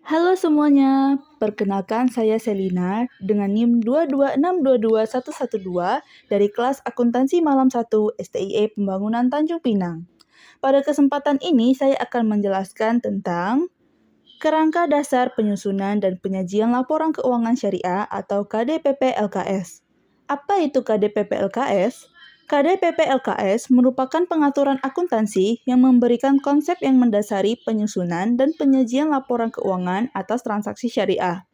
Halo semuanya, perkenalkan saya Selina dengan NIM 226221112 dari kelas Akuntansi Malam 1 STIE Pembangunan Tanjung Pinang. Pada kesempatan ini saya akan menjelaskan tentang kerangka dasar penyusunan dan penyajian laporan keuangan syariah atau KDPP LKS. Apa itu KDPP LKS? KDPP LKS merupakan pengaturan akuntansi yang memberikan konsep yang mendasari penyusunan dan penyajian laporan keuangan atas transaksi syariah.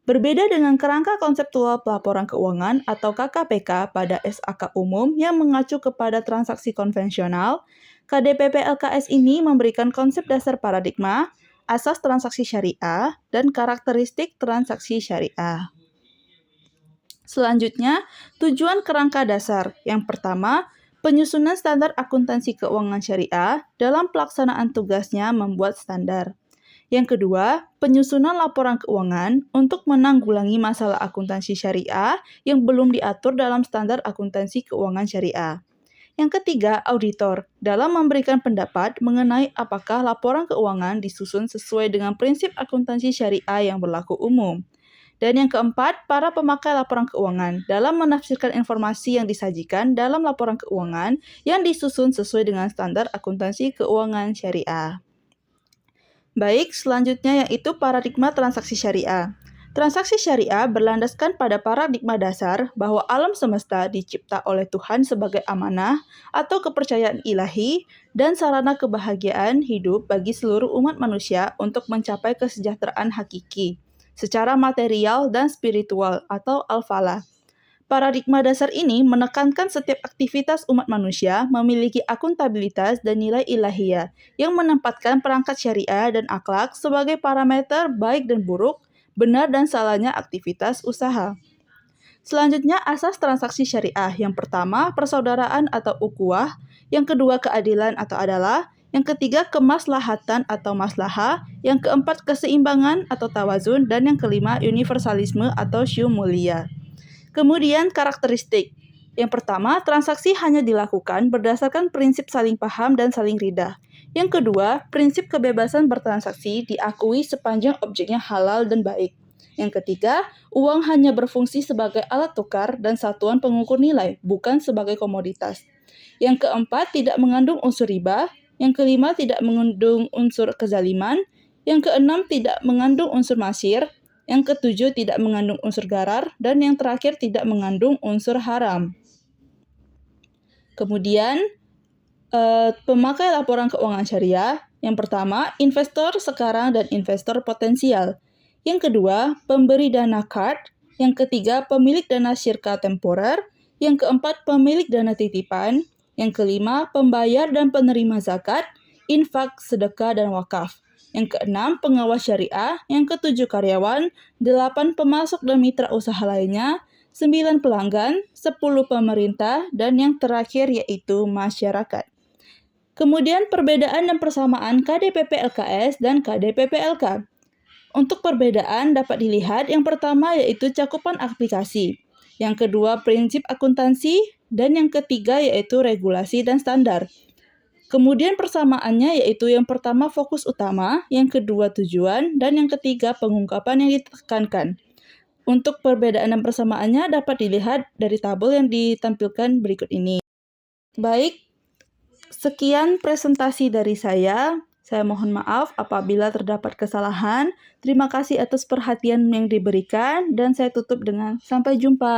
Berbeda dengan kerangka konseptual pelaporan keuangan atau KKPK pada SAK umum yang mengacu kepada transaksi konvensional, KDPP LKS ini memberikan konsep dasar paradigma, asas transaksi syariah, dan karakteristik transaksi syariah. Selanjutnya, tujuan kerangka dasar. Yang pertama, penyusunan standar akuntansi keuangan syariah dalam pelaksanaan tugasnya membuat standar. Yang kedua, penyusunan laporan keuangan untuk menanggulangi masalah akuntansi syariah yang belum diatur dalam standar akuntansi keuangan syariah. Yang ketiga, auditor dalam memberikan pendapat mengenai apakah laporan keuangan disusun sesuai dengan prinsip akuntansi syariah yang berlaku umum. Dan yang keempat, para pemakai laporan keuangan dalam menafsirkan informasi yang disajikan dalam laporan keuangan yang disusun sesuai dengan standar akuntansi keuangan syariah. Baik, selanjutnya yaitu paradigma transaksi syariah. Transaksi syariah berlandaskan pada paradigma dasar bahwa alam semesta dicipta oleh Tuhan sebagai amanah atau kepercayaan ilahi dan sarana kebahagiaan hidup bagi seluruh umat manusia untuk mencapai kesejahteraan hakiki secara material dan spiritual atau al-falah. Paradigma dasar ini menekankan setiap aktivitas umat manusia memiliki akuntabilitas dan nilai ilahiyah yang menempatkan perangkat syariah dan akhlak sebagai parameter baik dan buruk, benar dan salahnya aktivitas usaha. Selanjutnya, asas transaksi syariah. Yang pertama, persaudaraan atau ukhuwah. Yang kedua, keadilan atau adalah. Yang ketiga, kemaslahatan atau maslahah. Yang keempat, keseimbangan atau tawazun. Dan yang kelima, universalisme atau syumuliyah. Kemudian, karakteristik. Yang pertama, transaksi hanya dilakukan berdasarkan prinsip saling paham dan saling ridah. Yang kedua, prinsip kebebasan bertransaksi diakui sepanjang objeknya halal dan baik. Yang ketiga, uang hanya berfungsi sebagai alat tukar dan satuan pengukur nilai, bukan sebagai komoditas. Yang keempat, tidak mengandung unsur riba. Yang kelima, tidak mengandung unsur kezaliman. Yang keenam, tidak mengandung unsur masyir. Yang ketujuh, tidak mengandung unsur gharar. Dan yang terakhir, tidak mengandung unsur haram. Kemudian, pemakai laporan keuangan syariah. Yang pertama, investor sekarang dan investor potensial. Yang kedua, pemberi dana card. Yang ketiga, pemilik dana syirka temporer. Yang keempat, pemilik dana titipan. Yang kelima, pembayar dan penerima zakat, infak, sedekah, dan wakaf. Yang keenam, pengawas syariah. Yang ketujuh, karyawan. 8, pemasok dan mitra usaha lainnya. 9, pelanggan. 10, pemerintah. Dan yang terakhir yaitu masyarakat. Kemudian perbedaan dan persamaan KDPP LKS dan KDPP LK. Untuk perbedaan dapat dilihat yang pertama yaitu cakupan aplikasi, yang kedua prinsip akuntansi, dan yang ketiga yaitu regulasi dan standar. Kemudian persamaannya yaitu yang pertama fokus utama, yang kedua tujuan, dan yang ketiga pengungkapan yang ditekankan. Untuk perbedaan dan persamaannya dapat dilihat dari tabel yang ditampilkan berikut ini. Baik, sekian presentasi dari saya. Saya mohon maaf apabila terdapat kesalahan. Terima kasih atas perhatian yang diberikan dan saya tutup dengan sampai jumpa.